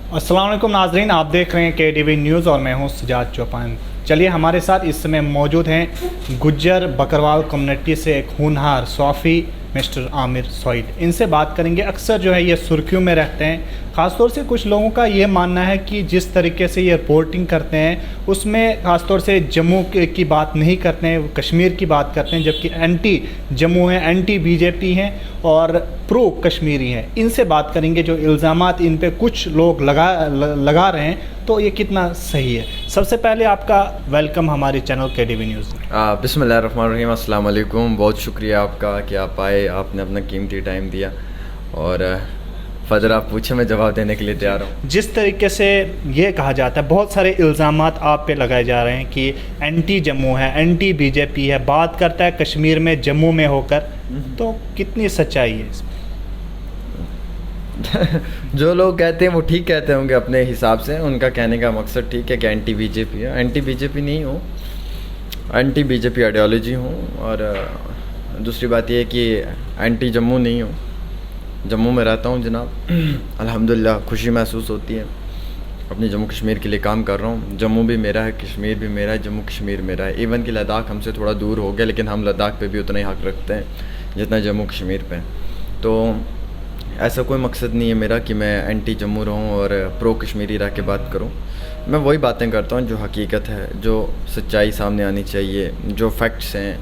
अस्सलाम वालेकुम नाजरीन, आप देख रहे हैं KTV न्यूज़ और मैं हूं सजाद चौपान। चलिए, हमारे साथ इस समय मौजूद हैं गुज्जर बकरवाल कम्युनिटी से एक होनहार सौफ़ी मिस्टर आमिर सोइद। इनसे बात करेंगे। अक्सर जो है ये सुर्खियों में रहते हैं। ख़ासतौर से कुछ लोगों का ये मानना है कि जिस तरीके से ये रिपोर्टिंग करते हैं उसमें ख़ासतौर से जम्मू की बात नहीं करते हैं, वो कश्मीर की बात करते हैं, जबकि एंटी जम्मू हैं, एंटी BJP हैं और प्रो कश्मीरी हैं। इनसे बात करेंगे जो इल्ज़ामात इन पे कुछ लोग लगा रहे हैं, तो ये कितना सही है। सबसे पहले आपका वेलकम हमारे चैनल KTV न्यूज़ में। बिस्मिल्लाहिर्रहमानिर्रहीम, अस्सलाम वालेकुम। बहुत शुक्रिया आपका कि आप आए, आपने अपना कीमती टाइम दिया और फजर आप पूछे, मैं जवाब देने के लिए तैयार हूँ। जिस तरीके से ये कहा जाता है, बहुत सारे इल्ज़ामात आप पे लगाए जा रहे हैं कि एंटी जम्मू है, एंटी BJP है, बात करता है कश्मीर में जम्मू में होकर, तो कितनी सच्चाई है इसमें? जो लोग कहते हैं वो ठीक कहते होंगे अपने हिसाब से, उनका कहने का मकसद ठीक है कि एंटी BJP है। एंटी BJP नहीं हूँ, एंटी BJP आइडियोलॉजी हूँ। और दूसरी बात यह है कि एंटी जम्मू नहीं हूँ, जम्मू में रहता हूँ जनाब। अल्हम्दुलिल्लाह खुशी महसूस होती है, अपने जम्मू कश्मीर के लिए काम कर रहा हूँ। जम्मू भी मेरा है, कश्मीर भी मेरा है, जम्मू कश्मीर मेरा है। इवन कि लद्दाख हमसे थोड़ा दूर हो गया, लेकिन हम लद्दाख पे भी उतना ही हक़ रखते हैं जितना जम्मू कश्मीर पे। तो ऐसा कोई मकसद नहीं है मेरा कि मैं एंटी जम्मू रहूँ और प्रो कश्मीरी रह के बात करूँ। मैं वही बातें करता हूँ जो हकीकत है, जो सच्चाई सामने आनी चाहिए, जो फैक्ट्स हैं,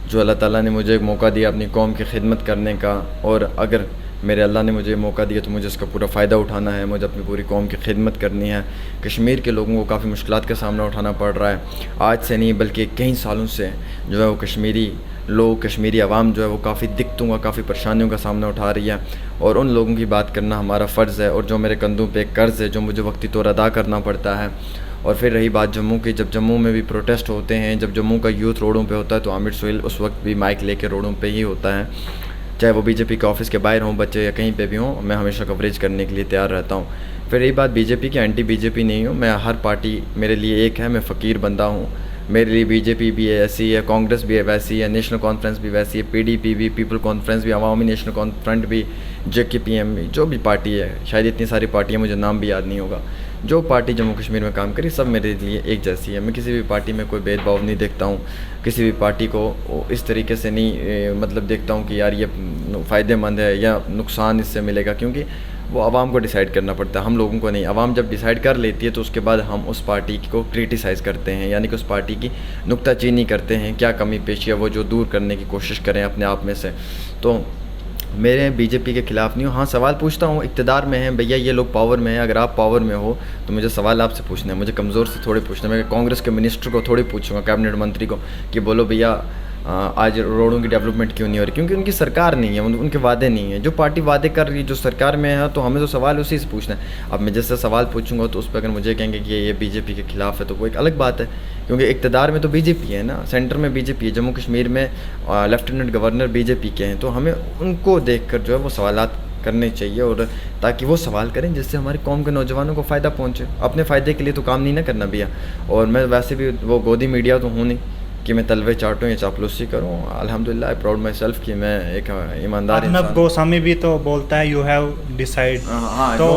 जो अल्लाह ताला ने मुझे एक मौका दिया अपनी कौम की खिदमत करने का। और अगर मेरे अल्लाह ने मुझे मौका दिया तो मुझे इसका पूरा फ़ायदा उठाना है, मुझे अपनी पूरी कौम की खिदमत करनी है। कश्मीर के लोगों को काफ़ी मुश्किलात का सामना उठाना पड़ रहा है, आज से नहीं बल्कि कई सालों से जो है वो कश्मीरी लोग, कश्मीरी आवाम जो है वो काफ़ी दिक्कतों का, काफ़ी परेशानियों का सामना उठा रही है। और उन लोगों की बात करना हमारा फ़र्ज़ है, और जो मेरे कंधों पे एक कर्ज़ है जो मुझे वक्ती तौर अदा करना पड़ता है। और फिर रही बात जम्मू की, जब जम्मू में भी प्रोटेस्ट होते हैं, जब जम्मू का यूथ रोडों पे होता है, तो आमिर सोहेल उस वक्त भी माइक लेके रोडों पे ही होता है। चाहे वो BJP के ऑफिस के बाहर हों बच्चे या कहीं पे भी हों, मैं हमेशा कवरेज करने के लिए तैयार रहता हूँ। फिर रही बात BJP की, एंटी BJP नहीं हूँ मैं। हर पार्टी मेरे लिए एक है, मैं फ़कीर बंदा हूँ। मेरे लिए BJP भी ऐसी है, कांग्रेस भी वैसी है, नेशनल कॉन्फ्रेंस भी वैसी है, PDP भी, पीपल कॉन्फ्रेंस भी, अवामी नेशनल कॉन्फ्रेंस भी, JKPM भी, जो भी पार्टी है, शायद इतनी सारी पार्टियाँ मुझे नाम भी याद नहीं होगा। जो पार्टी जम्मू कश्मीर में काम करी सब मेरे लिए एक जैसी है। मैं किसी भी पार्टी में कोई भेदभाव नहीं देखता हूँ, किसी भी पार्टी को इस तरीके से नहीं मतलब देखता हूँ कि यार ये फ़ायदेमंद है या नुकसान इससे मिलेगा, क्योंकि वो आवाम को डिसाइड करना पड़ता है, हम लोगों को नहीं। आवाम जब डिसाइड कर लेती है तो उसके बाद हम उस पार्टी को क्रिटिसाइज़ करते हैं, यानी कि उस पार्टी की नुक्ताचीनी करते हैं, क्या कमी पेशी है वो जो दूर करने की कोशिश करें अपने आप में से। तो मेरे BJP के ख़िलाफ़ नहीं हूँ। हाँ, सवाल पूछता हूँ, इक़्तिदार में है भैया, ये लोग पावर में है, अगर आप पावर में हो तो मुझे सवाल आपसे पूछना है, मुझे कमज़ोर से थोड़े पूछना है। मैं कांग्रेस के मिनिस्टर को थोड़ी पूछूंगा, कैबिनेट मंत्री को, कि बोलो भैया आज रोडों की डेवलपमेंट क्यों नहीं हो रही, क्योंकि उनकी सरकार नहीं है, उनके वादे नहीं है। जो पार्टी वादे कर रही है, जो सरकार में है, तो हमें तो सवाल उसी से पूछना है। अब मैं जैसे सवाल पूछूंगा तो उस पर अगर मुझे कहेंगे कि ये BJP के ख़िलाफ़ है तो वो एक अलग बात है, क्योंकि इक़्तिदार में तो BJP है ना, सेंटर में BJP है, जम्मू कश्मीर में लेफ्टिनेंट गवर्नर BJP के हैं। तो हमें उनको देख कर जो है वो सवालात करने चाहिए, और ताकि वो सवाल करें जिससे हमारी कौम के नौजवानों को फ़ायदा पहुँचे। अपने फ़ायदे के लिए तो काम नहीं ना करना भैया। और मैं वैसे भी वो गोदी मीडिया तो हूँ नहीं कि मैं तलवे चाटूँ या चापलूसी करूँ। अल्हम्दुलिल्लाह आई प्राउड माई सेल्फ कि मैं एक ईमानदार इंसान। अर्नब गोस्वामी भी तो बोलता है यू हैव डिसाइड। हाँ, तो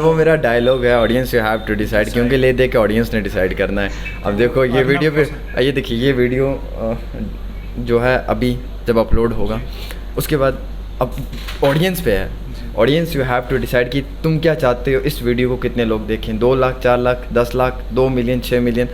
वो मेरा डायलॉग है, audience you have to decide, क्योंकि ले दे के ऑडियंस ने डिसाइड करना है। अब देखो ये वीडियो पे, ये देखिए ये वीडियो जो है अभी जब अपलोड होगा उसके बाद अब ऑडियंस पे है, audience you have to decide कि तुम क्या चाहते हो, इस वीडियो को कितने लोग देखें, 2 लाख, 4 लाख, 10 लाख, 2 मिलियन, 6 मिलियन।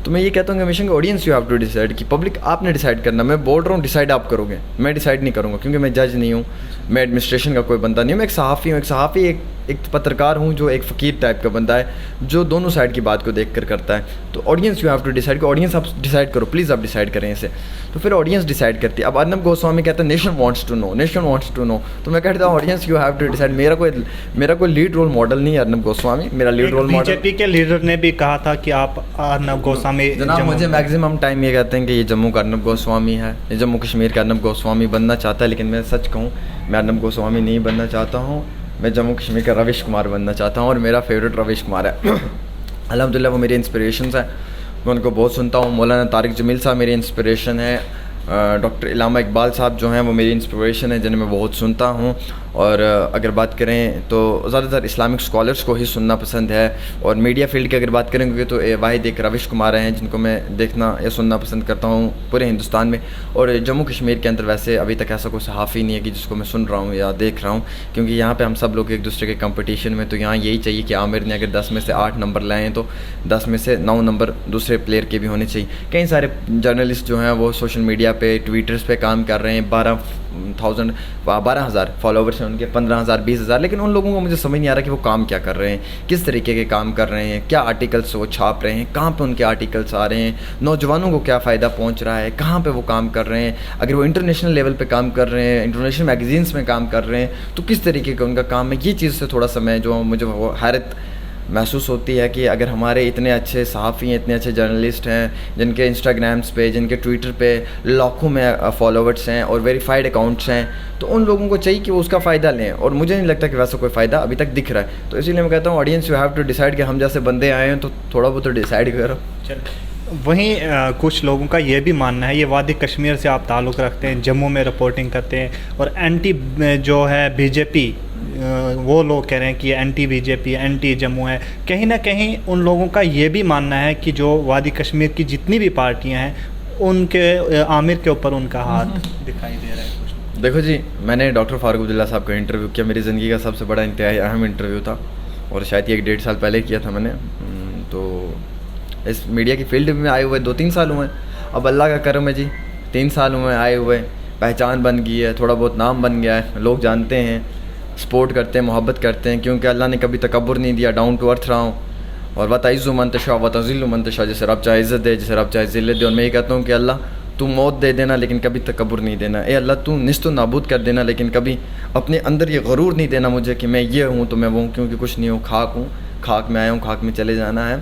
तो मैं ये कहता हूँ हमेशा audience you have to decide कि पब्लिक आपने डिसाइड करना। मैं बोल रहा हूँ डिसाइड आप करोगे, मैं डिसाइड नहीं करूँगा, क्योंकि मैं जज नहीं हूँ, मैं एडमिनिस्ट्रेशन का कोई बंदा नहीं हूँ। मैं एक सहाफ़ी हूँ, एक पत्रकार हूँ जो एक फ़कीर टाइप का बंदा है, जो दोनों साइड की बात को देख कर करता है। तो audience you have to decide कि ऑडियंस आप डिसाइड करो, प्लीज़ आप डिसाइड करें इसे। तो फिर ऑडियंस डिसाइड करती है। अब अर्नब गोस्वामी कहता है nation wants to know, nation wants to know, तो मैं कहता हूँ audience you have to decide. मेरा कोई लीड रोल मॉडल नहीं है अर्नब गोस्वामी, मेरा लीड रोल मॉडल BJP के लीडर ने भी कहा था कि आप अर्नब गोस्वामी। जनाब मुझे मैक्सिमम टाइम ये कहते हैं कि ये जम्मू का अर्नब गोस्वामी है, ये जम्मू कश्मीर का अर्नब गोस्वामी बनना चाहता है, लेकिन मैं सच कहूँ मैं अर्नब गोस्वामी नहीं बनना चाहता हूँ, मैं जम्मू कश्मीर का रविश कुमार बनना चाहता हूँ। और मेरा फेवरेट रविश कुमार है। अल्हम्दुलिल्लाह वो मेरी इंस्पिरेशंस है, मैं उनको बहुत सुनता हूँ। मौलाना तारिक जमील साहब मेरी इंस्पिरेशन है, डॉक्टर इलामा इकबाल साहब जो हैं वो मेरी इंस्पिरेशन है, जिन्हें मैं बहुत सुनता हूँ। और अगर बात करें तो ज़्यादातर इस्लामिक स्कॉलर्स को ही सुनना पसंद है। और मीडिया फील्ड की अगर बात करेंगे तो वाहिद एक रविश कुमार हैं जिनको मैं देखना या सुनना पसंद करता हूँ पूरे हिंदुस्तान में। और जम्मू कश्मीर के अंदर वैसे अभी तक ऐसा कोई सहाफ़ी नहीं है कि जिसको मैं सुन रहा हूँ या देख रहा हूँ, क्योंकि यहाँ पे हम सब लोग एक दूसरे के कंपटीशन में, तो यहाँ यही चाहिए कि आमिर ने अगर 10 में से 8 नंबर लाएँ तो 10 में से 9 नंबर दूसरे प्लेयर के भी होने चाहिए। कई सारे जर्नलिस्ट जो हैं वो सोशल मीडिया पे ट्विटर्स पे काम कर रहे हैं, 12,000 फॉलोवर्स हैं उनके, 15,000 20,000, लेकिन उन लोगों को मुझे समझ नहीं आ रहा कि वो काम क्या कर रहे हैं, किस तरीके के काम कर रहे हैं, क्या आर्टिकल्स वो छाप रहे हैं, कहाँ पे उनके आर्टिकल्स आ रहे हैं, नौजवानों को क्या फ़ायदा पहुँच रहा है, कहाँ पे वो काम कर रहे हैं। अगर वो इंटरनेशनल लेवल पे काम कर रहे हैं, इंटरनेशनल मैगजीन्स में काम कर रहे हैं, तो किस तरीके का उनका काम है। ये चीज़ से थोड़ा सा मैं जो मुझे वो हैरत महसूस होती है कि अगर हमारे इतने अच्छे सहाफ़ी हैं, इतने अच्छे जर्नलिस्ट हैं जिनके इंस्टाग्राम्स पे, जिनके ट्विटर पे लाखों में फॉलोवर्स हैं और वेरीफाइड अकाउंट्स हैं, तो उन लोगों को चाहिए कि वो उसका फ़ायदा लें, और मुझे नहीं लगता कि वैसा कोई फ़ायदा अभी तक दिख रहा है। तो इसीलिए मैं कहता हूँ audience you have to decide कि हम जैसे बंदे आए हैं तो थोड़ा बहुत तो डिसाइड करो। वहीं कुछ लोगों का ये भी मानना है, ये वादी कश्मीर से आप ताल्लुक़ रखते हैं, जम्मू में रिपोर्टिंग करते हैं, और एंटी जो है बीजेपी, वो लोग कह रहे हैं कि एंटी बीजेपी एंटी जम्मू है। कहीं ना कहीं उन लोगों का ये भी मानना है कि जो वादी कश्मीर की जितनी भी पार्टियां हैं उनके आमिर के ऊपर उनका हाथ दिखाई दे रहा है कुछ। देखो जी, मैंने डॉक्टर फारूक अब्दुल्ला साहब का इंटरव्यू किया, मेरी ज़िंदगी का सबसे बड़ा इंतहाई अहम इंटरव्यू था, और शायद ये 1.5 साल पहले किया था मैंने। तो इस मीडिया की फील्ड में आए हुए 2-3 साल हुए, अब अल्लाह का करम है जी, 3 साल हुए आए हुए, पहचान बन गई है, थोड़ा बहुत नाम बन गया है, लोग जानते हैं, सपोर्ट करते हैं, मोहब्बत करते हैं, क्योंकि अल्लाह ने कभी तकब्बुर नहीं दिया, डाउन टू अर्थ रहा हूँ। और वतइज़्ज़ु मन तशा व तज़िल्लु मन तशा, जिसे रब चाहे इज़्ज़त दे, जिसे रब चाहे ज़िल्लत दे। और मैं ये कहता हूँ कि अल्लाह तू मौत दे देना लेकिन कभी तकब्बुर नहीं देना, ए अल्लाह तू निस्त नाबूद कर देना लेकिन कभी अपने अंदर ये गरूर नहीं देना मुझे कि मैं ये हूँ तो मैं वो हूँ, क्योंकि कुछ नहीं हूँ, खाक हूँ, खाक में आया हूँ, खाक में चले जाना है।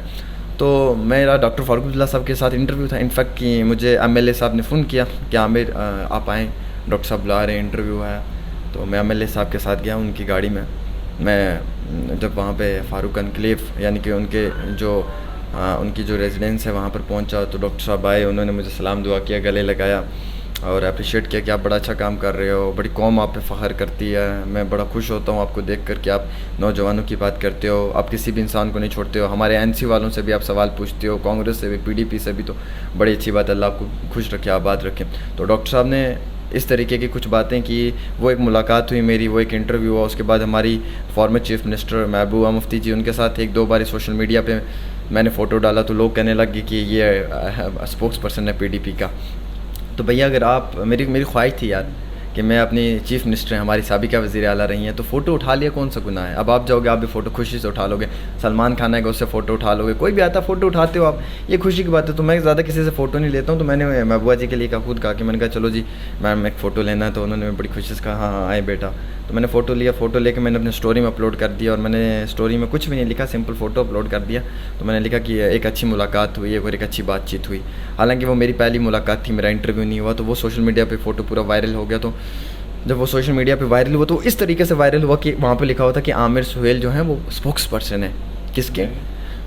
तो मेरा डॉक्टर फारूक अब्दुल्ला साहब के साथ इंटरव्यू था। इनफैक्ट कि मुझे MLA साहब ने फ़ोन किया कि आमिर आप आएँ, डॉक्टर साहब बुला रहे हैं, इंटरव्यू है। तो मैं MLA साहब के साथ गया उनकी गाड़ी में। मैं जब वहाँ पे फारूक एनक्लेव यानी कि उनकी जो रेजिडेंस है वहाँ पर पहुँचा तो डॉक्टर साहब आए, उन्होंने मुझे सलाम दुआ किया, गले लगाया और अप्रिशिएट किया कि आप बड़ा अच्छा काम कर रहे हो, बड़ी कौम आप पे फ़ख्र करती है। मैं बड़ा खुश होता हूँ आपको देख कर कि आप नौजवानों की बात करते हो, आप किसी भी इंसान को नहीं छोड़ते हो, हमारे NC वालों से भी आप सवाल पूछते हो, कांग्रेस से भी, PDP से भी, तो बड़ी अच्छी बात है, अल्लाह आपको खुश रखे, आबाद रखें। तो डॉक्टर साहब ने इस तरीके की कुछ बातें की। वो एक मुलाकात हुई मेरी, वो एक इंटरव्यू हुआ। उसके बाद हमारी farmer chief minister Mehbooba Mufti जी, उनके साथ 1-2 बार सोशल मीडिया पे मैंने फ़ोटो डाला तो लोग कहने लगे कि ये स्पोक्स पर्सन है PDP का। तो भैया अगर आप मेरी ख्वाहिश थी यार कि मैं अपनी चीफ़ मिनिस्टर हमारी साबिका वज़ीर आला रही हैं, तो फ़ोटो उठा लिया, कौन सा गुनाह है। अब आप जाओगे, आप भी फ़ोटो खुशी से उठा लोगे, सलमान खान आएगा उससे फ़ोटो उठा लोगे, कोई भी आता फ़ोटो उठाते हो आप, ये खुशी की बात है। तो मैं ज़्यादा किसी से फ़ोटो नहीं लेता हूँ। तो मैंने महबूबा जी के लिए खुद कहा कि मैंने कहा चलो जी मैम एक फ़ोटो लेना है, तो उन्होंने बड़ी खुशी से कहा हाँ आए बेटा। तो मैंने फ़ोटो लिया, फ़ोटो लेके मैंने अपने स्टोरी में अपलोड कर दिया, और मैंने स्टोरी में कुछ भी नहीं लिखा, सिंपल फ़ोटो अपलोड कर दिया। तो मैंने लिखा कि एक अच्छी मुलाकात हुई है और एक अच्छी बातचीत हुई। हालांकि वो मेरी पहली मुलाकात थी, मेरा इंटरव्यू नहीं हुआ। तो वो सोशल मीडिया पे फ़ोटो पूरा वायरल हो गया। तो जब वो सोशल मीडिया पे वायरल हुआ तो इस तरीके से वायरल हुआ कि वहाँ पे लिखा हुआ था कि आमिर सुहेल जो है वो स्पोक्स पर्सन है किसके,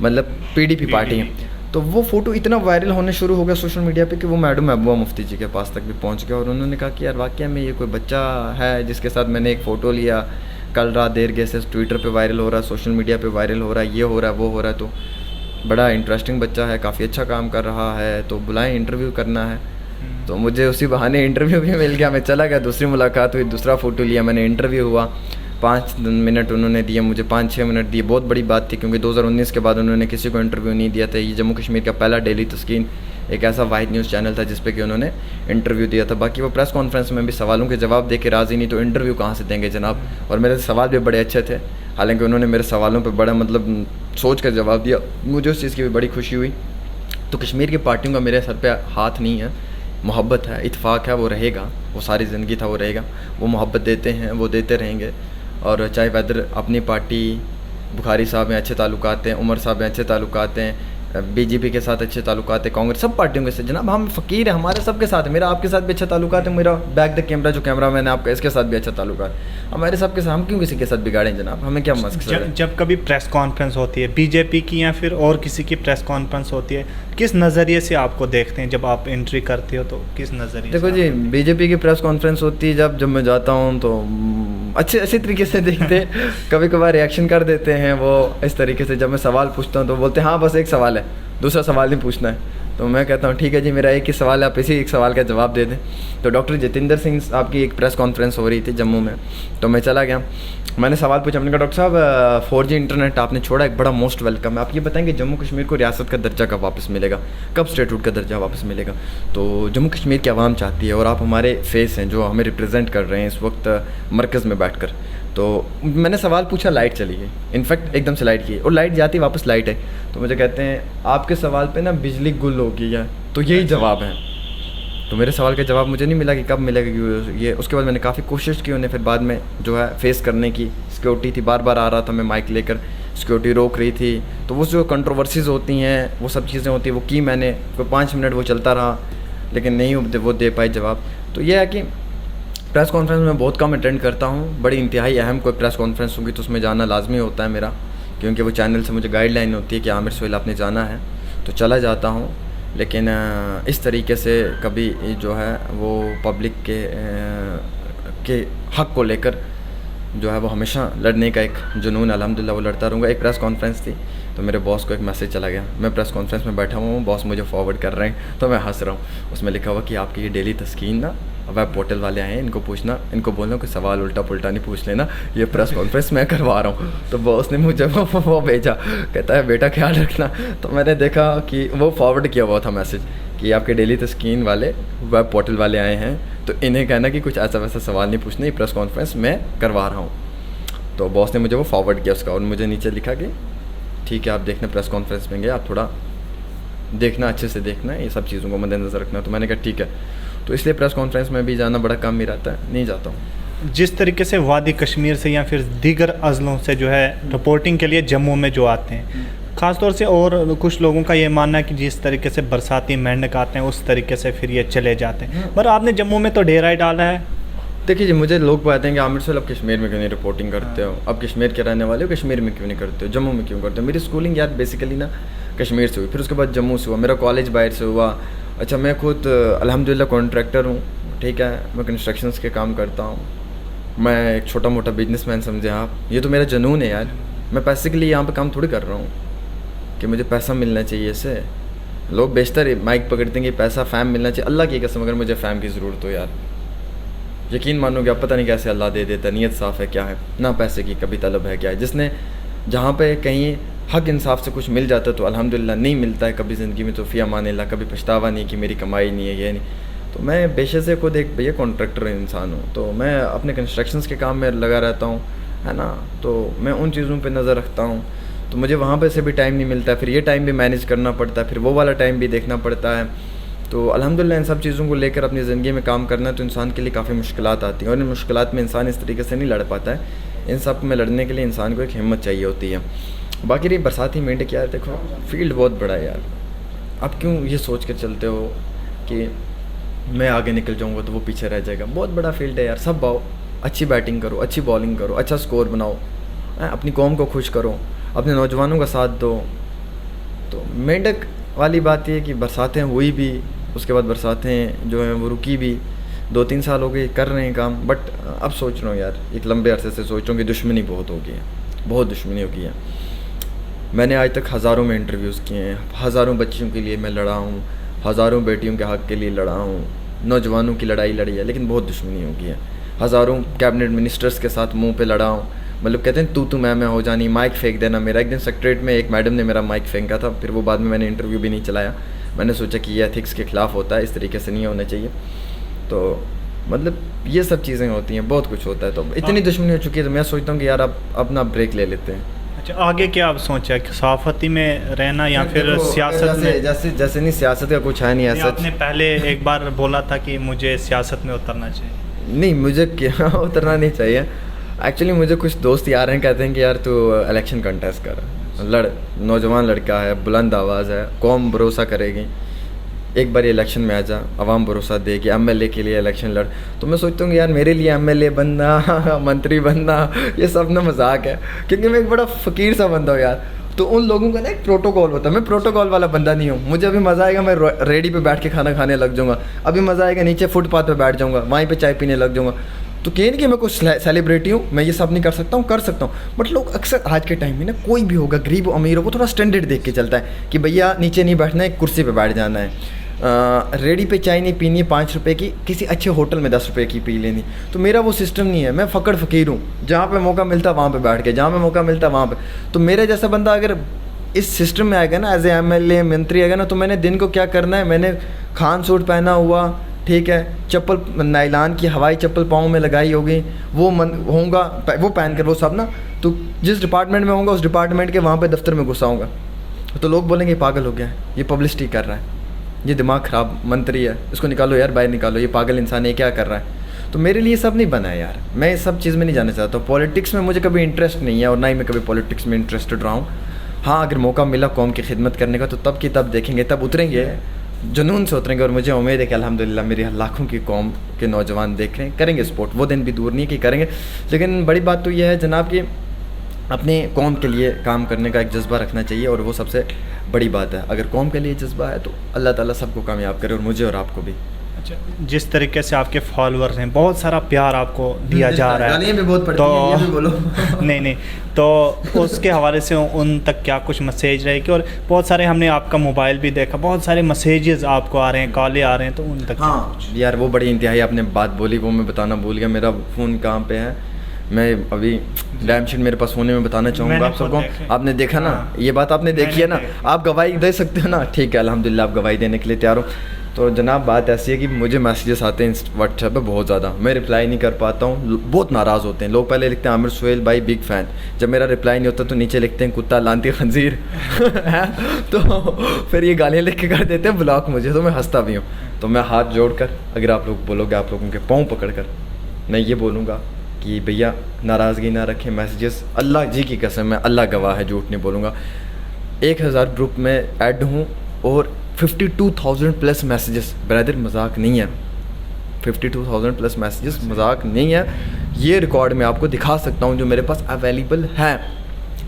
मतलब PDP पार्टी है। तो वो फ़ोटो इतना वायरल होने शुरू हो गया सोशल मीडिया पे कि वो मैडम महबूबा मुफ्ती जी के पास तक भी पहुँच गया, और उन्होंने कहा कि यार वाकई में ये कोई बच्चा है जिसके साथ मैंने एक फ़ोटो लिया, कल रात देर गए से ट्विटर पे वायरल हो रहा है, सोशल मीडिया पे वायरल हो रहा है, ये हो रहा है, वो हो रहा है, तो बड़ा इंटरेस्टिंग बच्चा है, काफ़ी अच्छा काम कर रहा है, तो बुलाएं, इंटरव्यू करना है। तो मुझे उसी बहाने इंटरव्यू भी मिल गया, मैं चला गया, दूसरी मुलाकात हुई, दूसरा फ़ोटो लिया मैंने, इंटरव्यू हुआ, 5 मिनट उन्होंने दिए मुझे, 5-6 मिनट दिए। बहुत बड़ी बात थी क्योंकि 2019 के बाद उन्होंने किसी को इंटरव्यू नहीं दिया था। ये जम्मू कश्मीर का पहला डेली तस्कीन एक ऐसा वाहिद न्यूज़ चैनल था जिस पे कि उन्होंने इंटरव्यू दिया था। बाकी वो प्रेस कॉन्फ्रेंस में भी सवालों के जवाब दे के राज़ी नहीं, तो इंटरव्यू कहाँ से देंगे जनाब। और मेरे सवाल भी बड़े अच्छे थे, हालांकि उन्होंने मेरे सवालों पर बड़ा मतलब सोच कर जवाब दिया, मुझे उस चीज़ की भी बड़ी खुशी हुई। तो कश्मीर की पार्टियों का मेरे सर पर हाथ नहीं है, मोहब्बत है, इत्फाक है, वो रहेगा, वो सारी ज़िंदगी था, वो रहेगा। वो मोहब्बत देते हैं, वो देते रहेंगे। और चाहे वैदर अपनी पार्टी बुखारी साहब में अच्छे ताल्लुकात हैं, उमर साहब में अच्छे ताल्लुकात हैं, बीजेपी के साथ अच्छे ताल्लुकात है, कांग्रेस सब पार्टियों के साथ जनाब। हम फ़कीर हैं, हमारे सबके साथ है। मेरा आपके साथ भी अच्छा ताल्लुकात है, मेरा बैक द कैमरा जो कैमरा मैन है आपका, इसके साथ भी अच्छा ताल्लुकात है। हमारे सबके साथ, हम क्यों किसी के साथ बिगाड़ें जनाब, हमें क्या मकसद है। जब कभी प्रेस कॉन्फ्रेंस होती है बीजेपी की या फिर और किसी की प्रेस कॉन्फ्रेंस होती है, किस नज़रिए से आपको देखते हैं? जब आप एंट्री करते हो तो किस नज़रिए देखो जी, बीजेपी की प्रेस कॉन्फ्रेंस होती है जब मैं जाता हूँ तो अच्छे तरीके से देखते कभी कभार रिएक्शन कर देते हैं वो इस तरीके से। जब मैं सवाल पूछता हूँ तो बोलते हैं हाँ बस एक सवाल है, दूसरा सवाल नहीं पूछना है। तो मैं कहता हूँ ठीक है जी, मेरा एक ही सवाल है, आप इसी एक सवाल का जवाब दे दें। तो डॉक्टर जितेंद्र सिंह आपकी एक प्रेस कॉन्फ्रेंस हो रही थी जम्मू में, तो मैं चला गया, मैंने सवाल पूछा, मैंने कहा डॉक्टर साहब 4G इंटरनेट आपने छोड़ा, एक बड़ा मोस्ट वेलकम है, आप ये बताएंगे जम्मू कश्मीर को रियासत का दर्जा कब वापस मिलेगा, कब स्टेटहुड का दर्जा वापस मिलेगा। तो जम्मू कश्मीर की आवाम चाहती है और आप हमारे फेस हैं जो हमें रिप्रेजेंट कर रहे हैं इस वक्त मरकज़ में बैठकर। तो मैंने सवाल पूछा, लाइट चली गई, इनफैक्ट एकदम से लाइट की, और लाइट जाती वापस लाइट है। तो मुझे कहते हैं आपके सवाल पे ना बिजली गुल हो गई है, तो यही जवाब है। तो मेरे सवाल का जवाब मुझे नहीं मिला कि कब मिलेगा ये। उसके बाद मैंने काफ़ी कोशिश की उन्हें फिर बाद में जो है फेस करने की। सिक्योरिटी थी, बार बार आ रहा था मैं माइक लेकर, सिक्योरिटी रोक रही थी। तो वो जो कंट्रोवर्सीज़ होती हैं वो सब चीज़ें होती हैं, वो की मैंने, कोई 5 मिनट वो चलता रहा लेकिन नहीं वो दे पाई जवाब। तो ये है कि प्रेस कॉन्फ्रेंस में बहुत कम अटेंड करता हूँ। बड़ी इंतहाई अहम कोई प्रेस कॉन्फ्रेंस होगी तो उसमें जाना लाजमी होता है मेरा, क्योंकि वो चैनल से मुझे गाइडलाइन होती है कि आमिर सोहेल आपने जाना है, तो चला जाता हूँ। लेकिन इस तरीके से कभी जो है वो पब्लिक के हक़ को लेकर जो है वो हमेशा लड़ने का एक जुनून, अल्हम्दुलिल्लाह वो लड़ता रहूँगा। एक प्रेस कॉन्फ्रेंस थी तो मेरे बॉस को एक मैसेज चला गया, मैं प्रेस कॉन्फ्रेंस में बैठा हुआ हूँ, बॉस मुझे फॉरवर्ड कर रहे हैं, तो मैं हंस रहा हूँ। उसमें लिखा हुआ कि आपकी ये डेली तस्कीन ना वेब पोर्टल वाले आए हैं, इनको पूछना, इनको बोलना कि सवाल उल्टा पुल्टा नहीं पूछ लेना, ये प्रेस कॉन्फ्रेंस मैं करवा रहा हूँ। तो बॉस ने मुझे वो भेजा, कहता है बेटा ख्याल रखना। तो मैंने देखा कि वो फॉरवर्ड किया हुआ था मैसेज कि आपके डेली तस्कीन वाले वेब पोर्टल वाले आए हैं, तो इन्हें कहना कि कुछ ऐसा वैसा सवाल नहीं पूछना, ये प्रेस कॉन्फ्रेंस मैं करवा रहा हूँ। तो बॉस ने मुझे वो फॉरवर्ड किया उसका, और मुझे नीचे लिखा कि ठीक है आप देखना प्रेस कॉन्फ्रेंस में गए, आप थोड़ा देखना, अच्छे से देखना, ये सब चीज़ों को मद्देनज़र रखना। तो मैंने कहा ठीक है। तो इसलिए प्रेस कॉन्फ्रेंस में भी जाना बड़ा कम ही रहता है, नहीं जाता हूँ। जिस तरीके से वादी कश्मीर से या फिर दीगर अज़लों से जो है रिपोर्टिंग के लिए जम्मू में जो आते हैं, ख़ासतौर से, और कुछ लोगों का ये मानना है कि जिस तरीके से बरसाती मेंढक आते हैं उस तरीके से फिर ये चले जाते हैं, पर आपने जम्मू में तो डेरा ही डाला है। देखिए जी, मुझे लोग कहते हैं कि आमिर सोहेल अब कश्मीर में क्यों नहीं रिपोर्टिंग करते हो, अब कश्मीर के रहने वाले हो, कश्मीर में क्यों नहीं करते हो, जम्मू में क्यों करते हो। मेरी स्कूलिंग यार बेसिकली ना कश्मीर से हुई, फिर उसके बाद जम्मू से हुआ, मेरा कॉलेज बाहर से हुआ। अच्छा, मैं खुद अल्हम्दुलिल्लाह कॉन्ट्रैक्टर हूँ, ठीक है, मैं कंस्ट्रक्शंस के काम करता हूँ, मैं एक छोटा मोटा बिजनेसमैन समझे आप। ये तो मेरा जुनून है यार, मैं पैसे के लिए यहाँ पे काम थोड़ी कर रहा हूँ कि मुझे पैसा मिलना चाहिए इससे। लोग बेशतर माइक पकड़ते हैं कि पैसा फ़ैम मिलना चाहिए, अल्लाह की कसम अगर मुझे फ़ैम की ज़रूरत हो यार, यकीन मानोगे आप, पता नहीं कैसे अल्लाह दे देता, नीयत साफ़ है क्या है, ना पैसे की कभी तलब है क्या है। जिसने जहाँ पे कहीं हक इंसाफ से कुछ मिल जाता है तो अल्हम्दुलिल्लाह, नहीं मिलता है कभी ज़िंदगी में तो फ़िया मान अल्लाह, कभी पछतावा नहीं कि मेरी कमाई नहीं है, ये नहीं। तो मैं पेशे से खुद एक भैया कॉन्ट्रैक्टर इंसान हूँ, तो मैं अपने कंस्ट्रक्शंस के काम में लगा रहता हूँ, है ना, तो मैं उन चीज़ों पे नज़र रखता हूँ। तो मुझे वहाँ पे से भी टाइम नहीं मिलता है, फिर ये टाइम भी मैनेज करना पड़ता है, फिर वो वाला टाइम भी देखना पड़ता है। तो अल्हम्दुलिल्लाह इन सब चीज़ों को लेकर अपनी ज़िंदगी में काम करना तो इंसान के लिए काफ़ी मुश्किलात आती हैं, और इन मुश्किलात में इंसान इस तरीके से नहीं लड़ पाता है। इन सब में लड़ने के लिए इंसान को एक हिम्मत चाहिए होती है। बाकी रही बरसाती मेंढक, यार देखो फील्ड बहुत बड़ा है यार, आप क्यों ये सोच कर चलते हो कि मैं आगे निकल जाऊँगा तो वो पीछे रह जाएगा। बहुत बड़ा फील्ड है यार, सब आओ, अच्छी बैटिंग करो, अच्छी बॉलिंग करो, अच्छा स्कोर बनाओ, अपनी कौम को खुश करो, अपने नौजवानों का साथ दो। तो मेंढक वाली बात ये कि बरसातें हुई भी, उसके बाद बरसातें जो हैं वो रुकी भी, 2-3 साल हो गए कर रहे हैं काम। बट अब सोच रहा हूँ यार, एक लंबे अरसे से सोच रहा हूँ कि दुश्मनी बहुत हो गई है, बहुत दुश्मनी हो गई है। मैंने आज तक हज़ारों में इंटरव्यूज़ किए हैं, हज़ारों बच्चियों के लिए मैं लड़ा हूँ, हज़ारों बेटियों के हक़ के लिए लड़ा हूँ, नौजवानों की लड़ाई लड़ी है, लेकिन बहुत दुश्मनी हो गई है। हज़ारों कैबिनेट मिनिस्टर्स के साथ मुँह पे लड़ा हूँ, मतलब कहते हैं तू मैं हो जानी, माइक फेंक देना मेरा। एक दिन सेक्रेटरीट में एक मैडम ने मेरा माइक फेंका था, फिर वो बाद में मैंने इंटरव्यू भी नहीं चलाया। मैंने सोचा कि ये एथिक्स के ख़िलाफ़ होता है, इस तरीके से नहीं होना चाहिए। तो मतलब ये सब चीज़ें होती हैं, बहुत कुछ होता है। तो इतनी दुश्मनी हो चुकी है तो मैं सोचता हूँ कि यार अब अपना ब्रेक ले लेते हैं। अच्छा, आगे क्या आप सोचा है, सहाफ़ती में रहना या फिर सियासत में? जैसे नहीं, सियासत का कुछ है नहीं ऐसा। आपने पहले एक बार बोला था कि मुझे सियासत में उतरना चाहिए। नहीं, मुझे क्या उतरना नहीं चाहिए। एक्चुअली मुझे कुछ दोस्त यार हैं, कहते हैं कि यार तू इलेक्शन कंटेस्ट कर, नौजवान लड़का है, बुलंद आवाज़ है, कौम भरोसा करेगी, एक बार इलेक्शन में आ जा, आवाम भरोसा देगी, एमएलए के लिए इलेक्शन लड़। तो मैं सोचता हूँ यार मेरे लिए एमएलए बनना मंत्री बनना ये सब ना मजाक है, क्योंकि मैं एक बड़ा फ़कीर सा बंदा हूँ यार। तो उन लोगों का ना एक प्रोटोकॉल होता है, मैं प्रोटोकॉल वाला बंदा नहीं हूँ। मुझे अभी मज़ा आएगा मैं रेडी पे बैठ के खाना खाने लग जाऊँगा, अभी मज़ा आएगा नीचे फुटपाथ पे बैठ जाऊँगा, वहीं पे चाय पीने लग जाऊँगा। तो कह नहीं कि मैं कुछ सेलिब्रिटी हूँ, मैं ये सब नहीं कर सकता हूँ, कर सकता हूँ। बट लोग अक्सर आज के टाइम में ना, कोई भी होगा गरीब अमीर हो, वो थोड़ा स्टैंडर्ड देख के चलता है कि भैया नीचे नहीं बैठना है, कुर्सी पे बैठ जाना है। रेडी पे चाय नहीं पीनी है 5 रुपये की, किसी अच्छे होटल में 10 रुपये की पी लेनी। तो मेरा वो सिस्टम नहीं है, मैं फ़कड़ फ़कीर हूँ, जहाँ पे मौका मिलता वहाँ पे बैठ के, जहाँ पे मौका मिलता वहाँ पे। तो मेरे जैसा बंदा अगर इस सिस्टम में आएगा ना, एज ए एमएलए मंत्री आएगा ना, तो मैंने दिन को क्या करना है, मैंने खान सूट पहना हुआ, ठीक है, चप्पल नायलान की हवाई चप्पल पाँव में लगाई होगी, वो होऊंगा वो पहन कर, वो सब ना। तो जिस डिपार्टमेंट में होऊंगा उस डिपार्टमेंट के वहाँ पे दफ्तर में घुसाऊँगा, तो लोग बोलेंगे पागल हो गया है, ये पब्लिसिटी कर रहा है, ये दिमाग ख़राब मंत्री है, इसको निकालो यार, बाहर निकालो, ये पागल इंसान है, क्या कर रहा है। तो मेरे लिए सब नहीं बना है यार, मैं इस सब चीज़ में नहीं जाना चाहता हूँ। पॉलिटिक्स में मुझे कभी इंटरेस्ट नहीं है, और ना ही मैं कभी पॉलिटिक्स में इंटरेस्टेड रहा हूँ। हाँ, अगर मौका मिला कौम की खिदमत करने का, तो तब की तब देखेंगे, तब उतरेंगे, जुनून से उतरेंगे। और मुझे उम्मीद है कि अल्हम्दुलिल्लाह मेरी लाखों की कौम के नौजवान देख रहे हैं, करेंगे सपोर्ट, वो दिन भी दूर नहीं कि करेंगे। लेकिन बड़ी बात तो यह है जनाब कि अपने कौम के लिए काम करने का एक जज्बा रखना चाहिए, और वो सबसे बड़ी बात है। अगर कौम के लिए जज्बा है तो अल्लाह ताला सबको कामयाब करे, और मुझे और आपको भी। अच्छा, जिस तरीके से आपके फॉलोअर्स हैं, बहुत सारा प्यार आपको दिया जा रहा है, गालियाँ भी बहुत पड़ती हैं, ये भी बोलो। नहीं, तो उसके हवाले से उन तक क्या कुछ मैसेज रहेगी? और बहुत सारे हमने आपका मोबाइल भी देखा, बहुत सारे मैसेजेस आपको आ रहे हैं, कॉलें आ रहे हैं, तो उन तक हाँ यार, वो बड़ी इंतहाई आपने बात बोली, वो मैं बताना भूल गया। मेरा फ़ोन कहाँ पे है, मैं अभी डैम शीट मेरे पास होने में बताना चाहूँगा आप सबको। आपने देखा ना, ये बात आपने देखी है ना, आप गवाही दे सकते हो ना, ठीक है, अल्हम्दुलिल्लाह आप गवाही देने के लिए तैयार हो। तो जनाब बात ऐसी है कि मुझे मैसेजेस आते हैं व्हाट्सएप पे बहुत ज़्यादा, मैं रिप्लाई नहीं कर पाता हूँ, बहुत नाराज़ होते हैं लोग। पहले लिखते हैं आमिर सोहेल भाई बिग फ़ैन, जब मेरा रिप्लाई नहीं होता तो नीचे लिखते हैं कुत्ता लानती खंजीर तो फिर ये गालियाँ लिख के कर देते हैं ब्लॉक मुझे, तो मैं हंसता भी हूँ। तो मैं हाथ जोड़कर, अगर आप लोग बोलोगे, आप लोगों के पाँव पकड़ कर मैं ये बोलूँगा कि भैया नाराज़गी ना रखें, मैसेजेस अल्लाह जी की कसम है, अल्लाह गवाह है, झूठ नहीं बोलूँगा। 1000 ग्रुप में ऐड हूँ और 52,000 प्लस मैसेजेस, ब्रदर मजाक नहीं है, 52,000 प्लस मैसेजेस मजाक नहीं है। ये रिकॉर्ड मैं आपको दिखा सकता हूँ जो मेरे पास अवेलेबल है।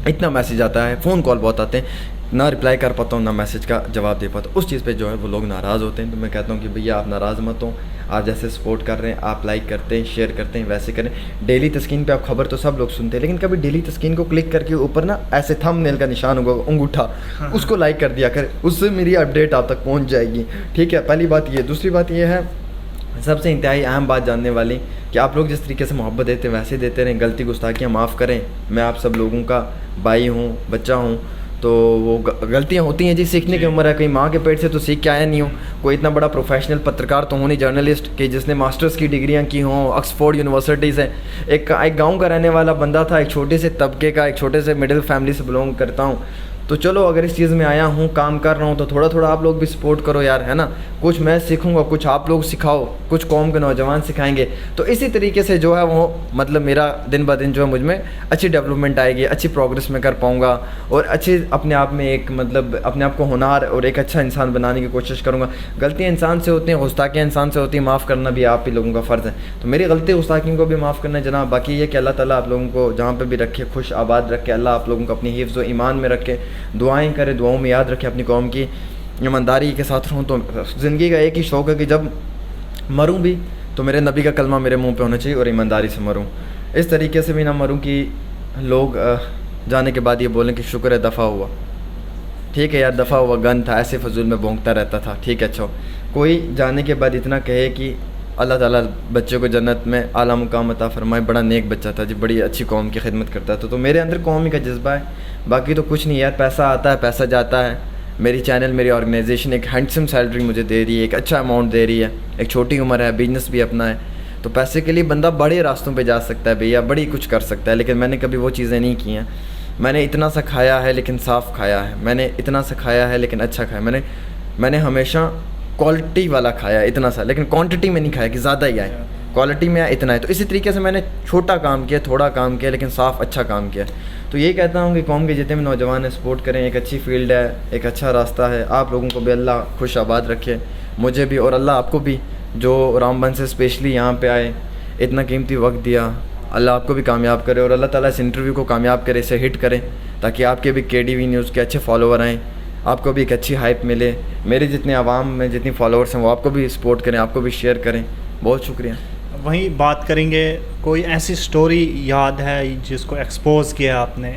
इतना मैसेज आता है, फ़ोन कॉल बहुत आते हैं, ना रिप्लाई कर पाता हूँ, ना मैसेज का जवाब दे पाता हूँ। उस चीज़ पे जो है वो लोग नाराज़ होते हैं। तो मैं कहता हूँ कि भैया आप नाराज़ मत हो, आप जैसे सपोर्ट कर रहे हैं, आप लाइक करते हैं, शेयर करते हैं, वैसे करें। डेली तस्कीन पे आप खबर तो सब लोग सुनते हैं, लेकिन कभी डेली तस्कीन को क्लिक करके ऊपर ना ऐसे थंबनेल का निशान होगा, अंगूठा, उसको लाइक कर दिया कर, उससे मेरी अपडेट आप तक पहुँच जाएगी। ठीक है, पहली बात ये। दूसरी बात ये है, सबसे इंतहाई अहम बात जानने वाली, कि आप लोग जिस तरीके से मोहब्बत देते हैं वैसे देते रहें, गलती गुस्ताखियाँ माफ़ करें। मैं आप सब लोगों का भाई हूँ, बच्चा हूँ, तो वो गलतियाँ होती हैं जी, सीखने की उम्र है। कहीं माँ के पेट से तो सीख के आया नहीं हो, कोई इतना बड़ा प्रोफेशनल पत्रकार तो हो नहीं, जर्नलिस्ट कि जिसने मास्टर्स की डिग्रियाँ की हों ऑक्सफोर्ड यूनिवर्सिटी से। एक गांव का रहने वाला बंदा था, एक छोटे से तबके का, एक छोटे से मिडिल फैमिली से बिलोंग करता हूँ। तो चलो अगर इस चीज़ में आया हूँ, काम कर रहा हूँ, तो थोड़ा थोड़ा आप लोग भी सपोर्ट करो यार, है ना। कुछ मैं सीखूँगा, कुछ आप लोग सिखाओ, कुछ कौम के नौजवान सिखाएंगे, तो इसी तरीके से जो है वो मतलब मेरा दिन ब दिन जो है मुझ में अच्छी डेवलपमेंट आएगी, अच्छी प्रोग्रेस मैं कर पाऊँगा, और अच्छे अपने आप में एक मतलब अपने आप को होनहार और एक अच्छा इंसान बनाने की कोशिश करूँगा। गलतियाँ इंसान से होती हैं, गुस्ताखियाँ इंसान से होती हैं, माफ़ करना भी आप ही लोगों का फ़र्ज़ है। तो मेरी गलती गुस्ताखियों को भी माफ़ करना जनाब। बाकी ये कि अल्लाह ताला आप लोगों को जहाँ पर भी रखे, खुश आबाद रखे, अल्लाह आप लोगों को अपनी हिफ्ज़ व ईमान में रखे, दुआएं करे, दुआओं में याद रखे, अपनी कौम की ईमानदारी के साथ रहूँ। तो ज़िंदगी का एक ही शौक़ है कि जब मरूँ भी तो मेरे नबी का कलमा मेरे मुंह पे होना चाहिए और ईमानदारी से मरूँ। इस तरीके से भी ना मरूँ कि लोग जाने के बाद ये बोलें कि शुक्र है दफ़ा हुआ। ठीक है यार, दफ़ा हुआ गन था, ऐसे फजूल में भोंकता रहता था, ठीक है। अच्छा, कोई जाने के बाद इतना कहे कि अल्लाह ताला बच्चे को जन्नत में आला मुकाम अता फरमाए, बड़ा नेक बच्चा था जी, बड़ी अच्छी कौम की खिदमत करता था। तो मेरे अंदर कौमी का जज्बा है, बाकी तो कुछ नहीं यार। पैसा आता है, पैसा जाता है। मेरी चैनल, मेरी ऑर्गेनाइजेशन एक हैंडसम सैलरी मुझे दे रही है, एक अच्छा अमाउंट दे रही है, एक छोटी उम्र है, बिजनेस भी अपना है। तो पैसे के लिए बंदा बड़े रास्तों पे जा सकता है भैया, बड़ी कुछ कर सकता है, लेकिन मैंने कभी वो चीज़ें नहीं की हैं। मैंने इतना सा खाया है लेकिन साफ़ खाया है, मैंने इतना सा खाया है लेकिन अच्छा खाया। मैंने हमेशा क्वालिटी वाला खाया इतना सा, लेकिन क्वांटिटी में नहीं खाया कि ज़्यादा ही आए। क्वालिटी में इतना है। तो इसी तरीके से मैंने छोटा काम किया, थोड़ा काम किया, लेकिन साफ़ अच्छा काम किया। तो ये कहता हूँ कि कौम के जितने भी नौजवान हैं सपोर्ट करें, एक अच्छी फील्ड है, एक अच्छा रास्ता है। आप लोगों को भी अल्लाह खुश आबाद रखे, मुझे भी, और अल्लाह आपको भी जो रामबन से स्पेशली यहाँ पे आए, इतना कीमती वक्त दिया, अल्लाह आपको भी कामयाब करे और अल्लाह ताला इस इंटरव्यू को कामयाब करे, इसे हिट करें, ताकि आपके भी KDV न्यूज़ के अच्छे फॉलोवर आएँ, आपको भी एक अच्छी हाइप मिले। मेरे जितने आवाम में जितनी फॉलोअर्स हैं वो आपको भी सपोर्ट करें, आपको भी शेयर करें। बहुत शुक्रिया। वहीं बात करेंगे, कोई ऐसी स्टोरी याद है जिसको एक्सपोज किया आपने,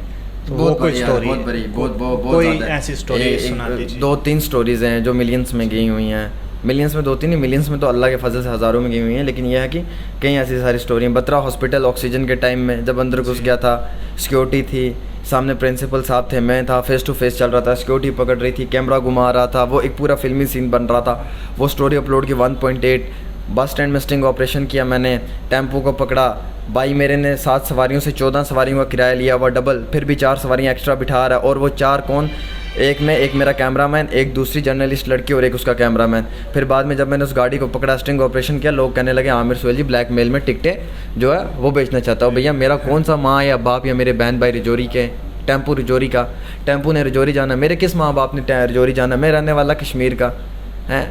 तो वो कोई स्टोरी, बहुत बड़ी, बहुत कोई ज़्यादा है। ऐसी स्टोरी सुना दीजिए। 2-3 स्टोरीज़ हैं जो मिलियंस में गई हुई हैं। मिलियंस में 2-3 नहीं, मिलियंस में तो अल्लाह के फजल से हज़ारों में गई हुई हैं। लेकिन यह है कि कई ऐसी सारी स्टोरी हैं। बत्रा हॉस्पिटल ऑक्सीजन के टाइम में जब अंदर घुस गया था, सिक्योरिटी थी, सामने प्रिंसिपल साहब थे, मैं था, फेस टू फेस चल रहा था, सिक्योरिटी पकड़ रही थी, कैमरा घुमा रहा था, वो एक पूरा फिल्मी सीन बन रहा था। वो स्टोरी अपलोड की 1.8। बस स्टैंड में स्टिंग ऑपरेशन किया मैंने, टेम्पो को पकड़ा, भाई मेरे ने 7 सवारियों से 14 सवारियों का किराया लिया हुआ डबल, फिर भी 4 सवारियाँ एक्स्ट्रा बिठा रहा है। और वो 4 कौन, एक में एक मेरा कैमरामैन, एक दूसरी जर्नलिस्ट लड़की और एक उसका कैमरामैन। फिर बाद में जब मैंने उस गाड़ी को पकड़ा, स्टिंग ऑपरेशन किया, लोग कहने लगे आमिर सोहेल जी ब्लैकमेल में टिकटें जो है वो बेचना चाहता हूँ। भैया मेरा कौन सा माँ या बाप या मेरे बहन भाई रजौरी के, टेम्पू रजौरी का, टेम्पू ने रजौरी जाना, मेरे किस माँ बाप ने रजौरी जाना, मैं रहने वाला कश्मीर का है।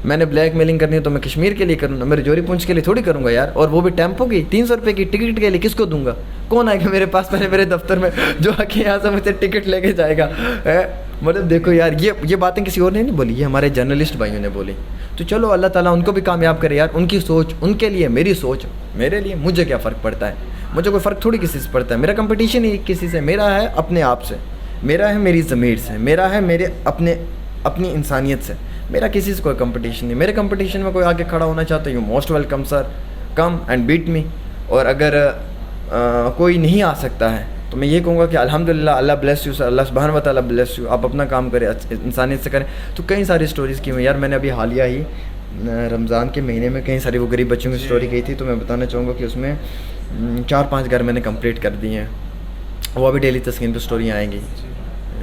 मैंने ब्लैक मेलिंग करनी है तो मैं कश्मीर के लिए करूँगा, मैं रजौरी पुंछ के लिए थोड़ी करूँगा यार। और वो भी टेम्पो की 300 रुपये की टिकट के लिए किसको दूंगा? कौन आएगा मेरे पास पहले मेरे दफ्तर में जो आके यहाँ से मुझे टिकट लेके जाएगा है? मतलब देखो यार, ये बातें किसी और ने नहीं बोली, ये हमारे जर्नलिस्ट भाइयों ने बोली। तो चलो अल्लाह ताला उनको भी कामयाब करे यार। उनकी सोच उनके लिए, मेरी सोच मेरे लिए, मुझे क्या फ़र्क पड़ता है? मुझे कोई फ़र्क थोड़ी किसी से पड़ता है। मेरा कंपटीशन ही किसी से, मेरा है अपने आप से, मेरा है मेरी ज़मीर से, मेरा है मेरे अपनी इंसानियत से। मेरा किसी से कोई कंपटीशन नहीं। मेरे कंपटीशन में कोई आगे खड़ा होना चाहता है, you most welcome sir, come and beat me. और अगर कोई नहीं आ सकता है तो मैं ये कहूँगा कि अल्हम्दुलिल्लाह, अल्लाह ब्लेस यू सर, अल्लाह सुब्हानहू व तआला ब्लेस यू। आप अपना काम करें, इंसानियत से करें। तो कई सारी स्टोरीज़ की हुई यार। मैंने अभी हालिया ही रमज़ान के महीने में कई सारी वो गरीब बच्चों की स्टोरी की थी, तो मैं बताना चाहूँगा कि उसमें 4-5 घर मैंने कंप्लीट कर दिए हैं। वो अभी डेली तस्कीन पर स्टोरियाँ आएंगी।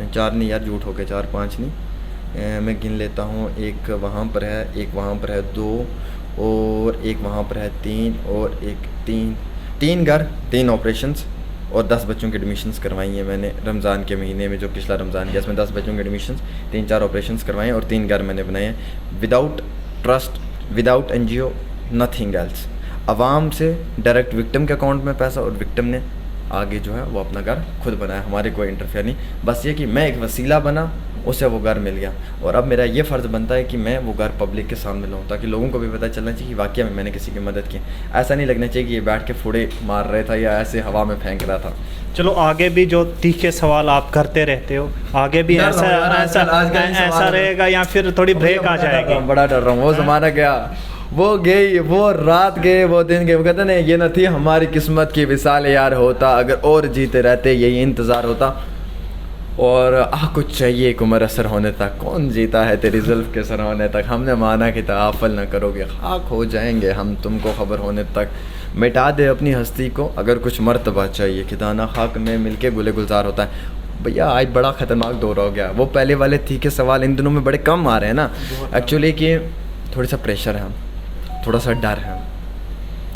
4 नहीं यार, झूठ हो गए, 4-5 नहीं, मैं गिन लेता हूँ। एक वहाँ पर है, एक वहाँ पर है 2, और एक वहाँ पर है 3, और एक 3 घर, 3 ऑपरेशंस और 10 बच्चों की एडमिशन्स करवाई हैं मैंने रमज़ान के महीने में, जो पिछला रमज़ान गया, इसमें 10 बच्चों की एडमिशन्स, 3-4 ऑपरेशंस करवाए हैं और 3 घर मैंने बनाए हैं। Without trust, without NGO, nothing else. आवाम से डायरेक्ट विक्टिम के अकाउंट में पैसा, और विक्टिम ने आगे जो है वो अपना घर खुद बनाया, हमारे कोई इंटरफेयर नहीं। बस ये कि मैं एक वसीला बना, उसे वो घर मिल गया। और अब मेरा ये फ़र्ज़ बनता है कि मैं वो घर पब्लिक के सामने लाऊं, ताकि लोगों को भी पता चलना चाहिए कि वाकई में मैंने किसी की मदद की। ऐसा नहीं लगना चाहिए कि ये बैठ के फुड़े मार रहा था या ऐसे हवा में फेंक रहा था। चलो आगे भी जो तीखे सवाल आप करते रहते हो, आगे भी ऐसा रहेगा या फिर थोड़ी ब्रेक आ जाएगी? बड़ा डर रहा हूँ। वो ज़माना गया, वो गई, वो रात गए, वो दिन गए। वो कहते ना, ये न थी हमारी किस्मत की विसाल यार, होता अगर और जीते रहते यही इंतज़ार होता। और कुछ चाहिए एक उम्र असर होने तक, कौन जीता है तेरी जुल्फ़ के सर होने तक। हमने माना कि तआफ़ुल न करोगे, खाक हो जाएंगे हम तुमको खबर होने तक। मिटा दे अपनी हस्ती को अगर कुछ मर्तबा चाहिए, कि दाना खाक में मिलके गुले गुलजार होता है। भैया आज बड़ा ख़तरनाक दौर हो गया। वो पहले वाले तीखे सवाल इन दिनों में बड़े कम आ रहे हैं ना, एक्चुअली कि थोड़ा सा प्रेशर है, थोड़ा सा डर है।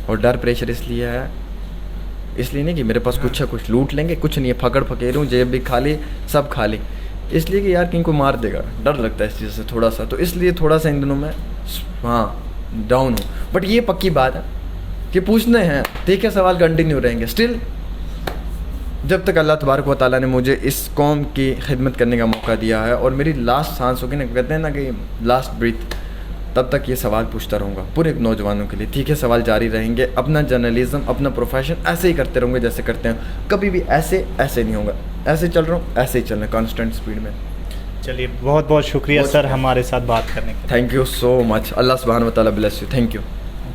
और डर प्रेशर इसलिए है, इसलिए नहीं कि मेरे पास कुछ है, कुछ लूट लेंगे, कुछ नहीं है, फकड़ फकेरूँ, जेब भी खाली, सब खाली, इसलिए कि यार कहीं को मार देगा, डर लगता है इस चीज़ से थोड़ा सा। तो इसलिए थोड़ा सा इन दिनों में डाउन हूँ। बट ये पक्की बात है कि पूछने हैं, ठीक है, सवाल कंटिन्यू रहेंगे स्टिल, जब तक अल्लाह तबारक व तआला ने मुझे इस कौम की खिदमत करने का मौका दिया है और मेरी लास्ट सांस होगी ना, कहते हैं ना कि लास्ट ब्रीथ, तब तक ये सवाल पूछता रहूँगा पूरे नौजवानों के लिए। ठीक है, सवाल जारी रहेंगे। अपना जर्नलिज़्म, अपना प्रोफेशन ऐसे ही करते रहूँगे जैसे करते हैं, कभी भी ऐसे नहीं होगा। ऐसे चल रहा हूँ, ऐसे ही चलना, कांस्टेंट स्पीड में। चलिए, बहुत बहुत शुक्रिया सर हमारे साथ बात करने के लिए। Thank you so much. Allah सुब्हानहू व तआला ब्लेस यू। Thank you.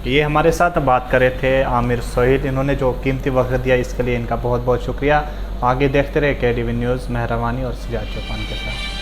ये हमारे साथ बात कर रहे थे आमिर सोहेल। इन्होंने जो कीमती वक्त दिया इसके लिए इनका बहुत बहुत शुक्रिया। आगे देखते रहे KDV न्यूज़, मेहरबानी और सिजात चौपान के साथ।